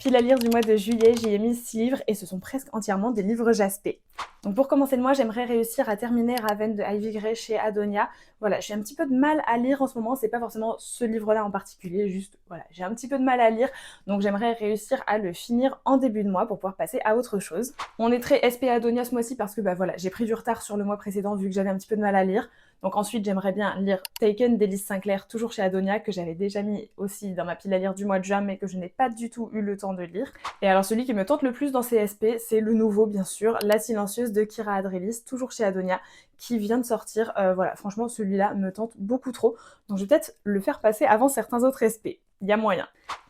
pile à lire du mois de juillet, j'y ai mis 6 livres et ce sont presque entièrement des livres jaspés. Donc pour commencer le mois, j'aimerais réussir à terminer Raven de Ivy Gray chez Adonia. Voilà, j'ai un petit peu de mal à lire en ce moment, c'est pas forcément ce livre-là en particulier, juste voilà, j'ai un petit peu de mal à lire, donc j'aimerais réussir à le finir en début de mois pour pouvoir passer à autre chose. On est très SP Adonia ce mois-ci parce que bah voilà, j'ai pris du retard sur le mois précédent vu que j'avais un petit peu de mal à lire. Donc ensuite, j'aimerais bien lire Taken d'Elise Sinclair, toujours chez Adonia, que j'avais déjà mis aussi dans ma pile à lire du mois de juin, mais que je n'ai pas du tout eu le temps de lire. Et alors celui qui me tente le plus dans ces SP, c'est le nouveau, bien sûr, La Silencieuse de Kira Adrelis, toujours chez Adonia, qui vient de sortir. Voilà, franchement, celui-là me tente beaucoup trop. Donc je vais peut-être le faire passer avant certains autres SP. Il y a moyen.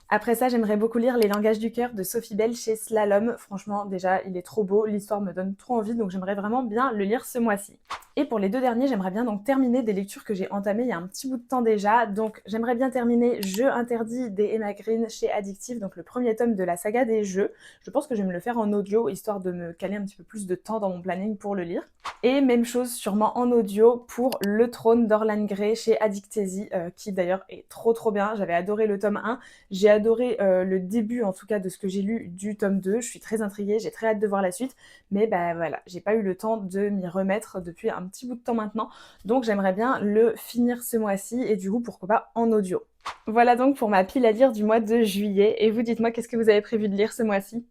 Après ça, j'aimerais beaucoup lire Les Langages du cœur de Sophie Bell chez Slalom. Franchement, déjà, il est trop beau, l'histoire me donne trop envie, donc j'aimerais vraiment bien le lire ce mois-ci. Et pour les deux derniers, j'aimerais bien donc terminer des lectures que j'ai entamées il y a un petit bout de temps déjà. Donc j'aimerais bien terminer Jeux interdits des Emma Green chez Addictive, donc le premier tome de la saga des jeux. Je pense que je vais me le faire en audio, histoire de me caler un petit peu plus de temps dans mon planning pour le lire. Et même chose sûrement en audio pour Le Trône d'Orlan Grey chez Addictesi, qui d'ailleurs est trop bien. J'avais adoré le tome 1, j'ai adoré le début en tout cas de ce que j'ai lu du tome 2, je suis très intriguée, j'ai très hâte de voir la suite, mais bah voilà, j'ai pas eu le temps de m'y remettre depuis un petit bout de temps maintenant, donc j'aimerais bien le finir ce mois-ci et du coup pourquoi pas en audio. Voilà donc pour ma pile à lire du mois de juillet, et vous dites-moi qu'est-ce que vous avez prévu de lire ce mois-ci?